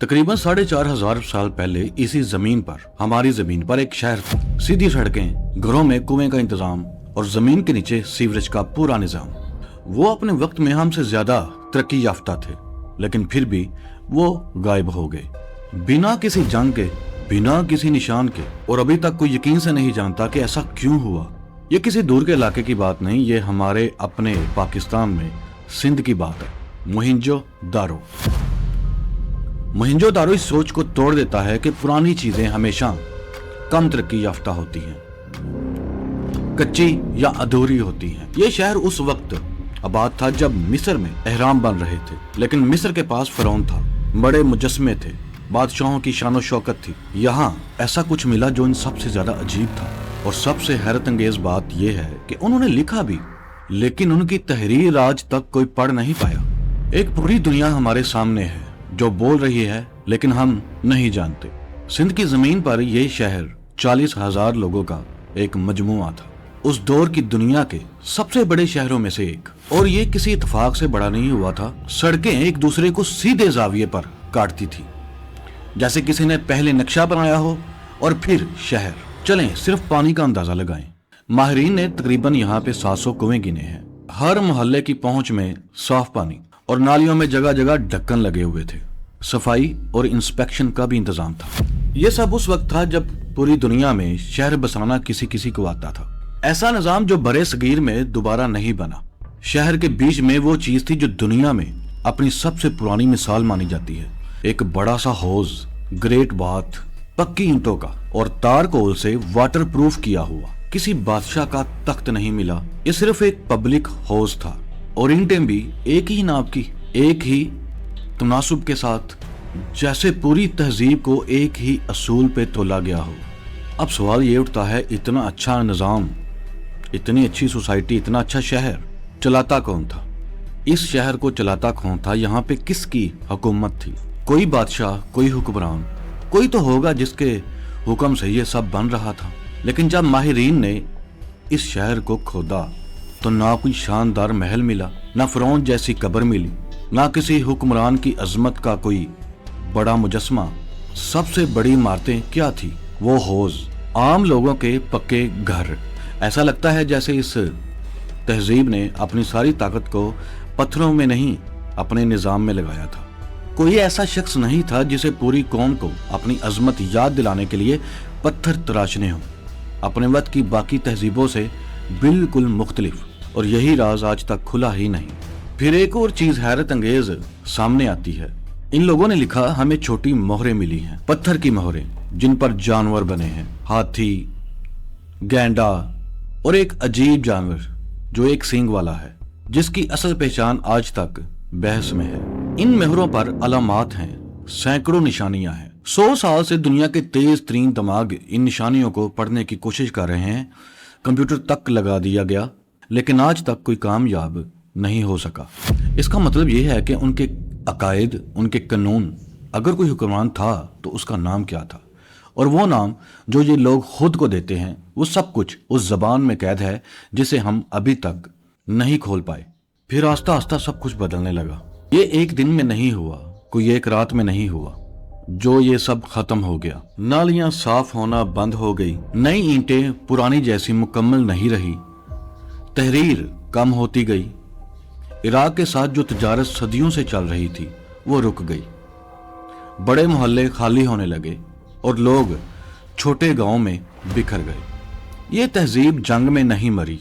तकरीबन 4,500 साल पहले इसी जमीन पर, हमारी जमीन पर एक शहर था। सीधी सड़कें, घरों में कुएं का इंतजाम और जमीन के नीचे सीवरेज का पूरा निजाम। वो अपने वक्त में हमसे ज्यादा तरक्की याफ्ता थे, लेकिन फिर भी वो गायब हो गए, बिना किसी जंग के, बिना किसी निशान के। और अभी तक कोई यकीन से नहीं जानता कि ऐसा क्यों हुआ। ये किसी दूर के इलाके की बात नहीं, ये हमारे अपने पाकिस्तान में सिंध की बात है। मोहिंजो-दारो। मोहिंजो-दारो इस सोच को तोड़ देता है कि पुरानी चीजें हमेशा कम तरक्की याफ्ता होती हैं, कच्ची या अधूरी होती हैं। ये शहर उस वक्त आबाद था जब मिस्र में एहराम बन रहे थे, लेकिन मिस्र के पास फिरौन था, बड़े मुजस्मे थे, बादशाहों की शानो शौकत थी। यहाँ ऐसा कुछ मिला जो इन सबसे ज्यादा अजीब था। और सबसे हैरत अंगेज बात यह है कि उन्होंने लिखा भी, लेकिन उनकी तहरीर आज तक कोई पढ़ नहीं पाया। एक पूरी दुनिया हमारे सामने है जो बोल रही है, लेकिन हम नहीं जानते। सिंध की जमीन पर यह शहर 40,000 लोगों का एक मजमुआ था, उस दौर की दुनिया के सबसे बड़े शहरों में से एक। और ये किसी इत्तेफाक से बड़ा नहीं हुआ था। सड़कें एक दूसरे को सीधे जाविये पर काटती थी, जैसे किसी ने पहले नक्शा बनाया हो और फिर शहर। चलें सिर्फ पानी का अंदाजा लगाएं। माहिरीन ने तकरीबन यहाँ पे 700 कुएं गिने हैं। हर मोहल्ले की पहुंच में साफ पानी और नालियों में जगह जगह ढक्कन लगे हुए थे। सफाई और इंस्पेक्शन का भी इंतजाम था। ये सब उस वक्त था जब पूरी दुनिया में शहर बसाना किसी किसी को आता था। ऐसा निजाम जो बड़े सगीर में दोबारा नहीं बना। शहर के बीच में वो चीज थी जो दुनिया में अपनी सबसे पुरानी मिसाल मानी जाती है। एक बड़ा सा हौज, ग्रेट बाथ, पक्की ईंटों का और तारकोल से वाटर प्रूफ किया हुआ। किसी बादशाह का तख्त नहीं मिला, ये सिर्फ एक पब्लिक हौज था। और ईंटें भी एक ही नाप की, एक ही तनासुब के साथ, जैसे पूरी तहजीब को एक ही असूल पे तोला गया हो। अब सवाल ये उठता है, इतना अच्छा निजाम, इतनी अच्छी सोसाइटी, इतना अच्छा शहर, चलाता कौन था? इस शहर को चलाता कौन था? यहाँ पे किसकी हुकूमत थी? कोई बादशाह, कोई हुक्मरान, कोई तो होगा जिसके हुक्म से ये सब बन रहा था। लेकिन जब माहिरीन ने इस शहर को खोदा तो ना कोई शानदार महल मिला, ना फिरौन जैसी कब्र मिली, ना किसी हुक्मरान की अजमत का कोई बड़ा मुजस्मा। सबसे बड़ी इमारतें क्या थी? वो हौज, आम लोगों के पक्के घर। ऐसा लगता है जैसे इस तहजीब ने अपनी सारी ताकत को पत्थरों में नहीं, अपने निजाम में लगाया था। कोई ऐसा शख्स नहीं था जिसे पूरी कौम को अपनी अजमत याद दिलाने के लिए पत्थर तराशने हों। अपने वक्त की बाकी तहजीबों से बिल्कुल मुख्तलिफ। और यही राज आज तक खुला ही नहीं। फिर एक और चीज हैरत अंगेज सामने आती है। इन लोगों ने लिखा, हमें छोटी मोहरें मिली हैं, पत्थर की मोहरें, जिन पर जानवर बने हैं, हाथी, गैंडा और एक अजीब जानवर जो एक सींग वाला है, जिसकी असल पहचान आज तक बहस में है। इन मोहरों पर अलामात हैं, सैकड़ों निशानियां हैं। 100 साल से दुनिया के तेज तरीन दिमाग इन निशानियों को पढ़ने की कोशिश कर रहे हैं। कंप्यूटर तक लगा दिया गया, लेकिन आज तक कोई कामयाब नहीं हो सका। इसका मतलब यह है कि उनके अकायद, उनके कानून, अगर कोई हुक्मरान था तो उसका नाम क्या था? और वो नाम जो ये लोग खुद को देते हैं, वो सब कुछ उस जबान में कैद है जिसे हम अभी तक नहीं खोल पाए। फिर आस्ता आस्ता सब कुछ बदलने लगा। ये एक दिन में नहीं हुआ, कोई एक रात में नहीं हुआ जो ये सब खत्म हो गया। नालियां साफ होना बंद हो गई, नई ईंटें पुरानी जैसी मुकम्मल नहीं रही, तहरीर कम होती गई। इराक के साथ जो तिजारत सदियों से चल रही थी वो रुक गई। बड़े मोहल्ले खाली होने लगे और लोग छोटे गांव में बिखर गए। ये तहजीब जंग में नहीं मरी,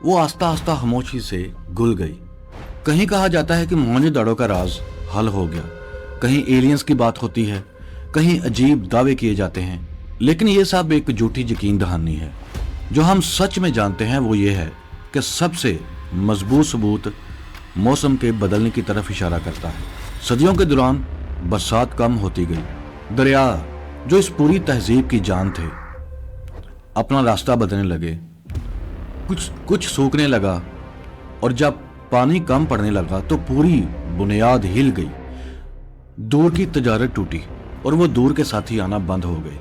वो आस्ता आस्ता खामोशी से घुल गई। कहीं कहा जाता है कि मोहनजोदड़ो का राज हल हो गया, कहीं एलियंस की बात होती है, कहीं अजीब दावे किए जाते हैं। लेकिन ये सब एक झूठी यकीन दहानी है। जो हम सच में जानते हैं वो ये है कि सबसे मजबूत सबूत मौसम के बदलने की तरफ इशारा करता है। सदियों के दौरान बरसात कम होती गई। दरिया जो इस पूरी तहजीब की जान थे, अपना रास्ता बदलने लगे, कुछ सूखने लगा। और जब पानी कम पड़ने लगा तो पूरी बुनियाद हिल गई। दूर की तजारत टूटी और वो दूर के साथी आना बंद हो गए।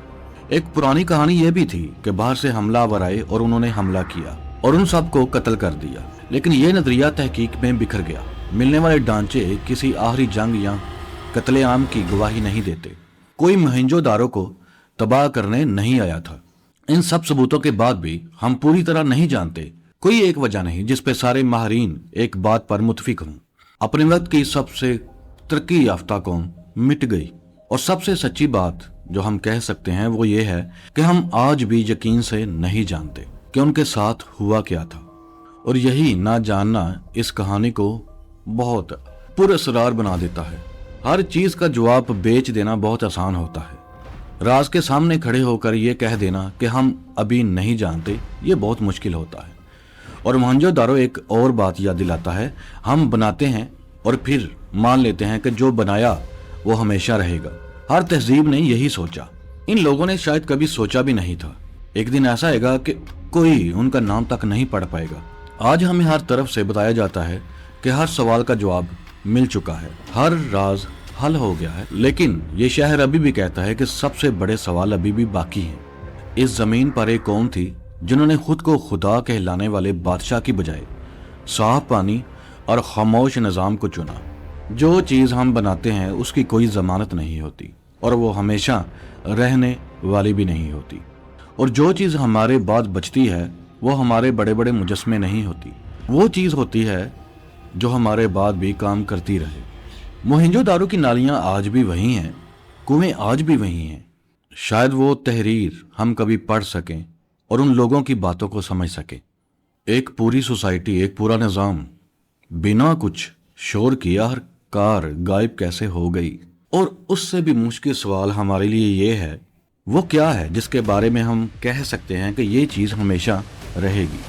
एक पुरानी कहानी यह भी थी कि बाहर से हमलावर आए और उन्होंने हमला किया और उन सबको कत्ल कर दिया। लेकिन यह नजरिया तहकीक में बिखर गया। मिलने वाले ढांचे किसी आखिरी जंग या कत्ले आम की गवाही नहीं देते। कोई मोहनजोदारो को तबाह करने नहीं आया था। इन सब सबूतों के बाद भी हम पूरी तरह नहीं जानते। कोई एक वजह नहीं जिस पे सारे माहरीन एक बात पर मुतफिक हों। अपने वक्त की सबसे तरक्की याफ्ता कौम मिट गई। और सबसे सच्ची बात जो हम कह सकते हैं वो ये है कि हम आज भी यकीन से नहीं जानते कि उनके साथ हुआ क्या था। और यही ना जानना इस कहानी को बहुत पुरअसरार बना देता है। हर चीज का जवाब बेच देना बहुत आसान होता है। राज के सामने खड़े होकर ये कह देना कि हम अभी नहीं जानते, ये बहुत मुश्किल होता है। और मोहनजोदारो एक और बात याद दिलाता है, हम बनाते हैं और फिर मान लेते हैं कि जो बनाया वो हमेशा रहेगा। हर तहजीब ने यही सोचा। इन लोगों ने शायद कभी सोचा भी नहीं था एक दिन ऐसा आएगा कि कोई उनका नाम तक नहीं पढ़ पाएगा। आज हमें हर तरफ से बताया जाता है कि हर सवाल का जवाब मिल चुका है, हर राज हल हो गया है, लेकिन ये शहर अभी भी कहता है कि सबसे बड़े सवाल अभी भी बाकी हैं। इस जमीन पर एक कौम थी जिन्होंने खुद को खुदा कहलाने वाले बादशाह की बजाय साफ पानी और खामोश निज़ाम को चुना। जो चीज़ हम बनाते हैं उसकी कोई जमानत नहीं होती और वो हमेशा रहने वाली भी नहीं होती। और जो चीज़ हमारे बाद बचती है वो हमारे बड़े बड़े मुजस्मे नहीं होती, वो चीज़ होती है जो हमारे बाद भी काम करती रहे। मोहनजोदारो की नालियाँ आज भी वही हैं, कुएं आज भी वही हैं। शायद वो तहरीर हम कभी पढ़ सकें और उन लोगों की बातों को समझ सकें। एक पूरी सोसाइटी, एक पूरा निज़ाम बिना कुछ शोर किया हर कार गायब कैसे हो गई। और उससे भी मुश्किल सवाल हमारे लिए ये है, वो क्या है जिसके बारे में हम कह सकते हैं कि ये चीज़ हमेशा रहेगी।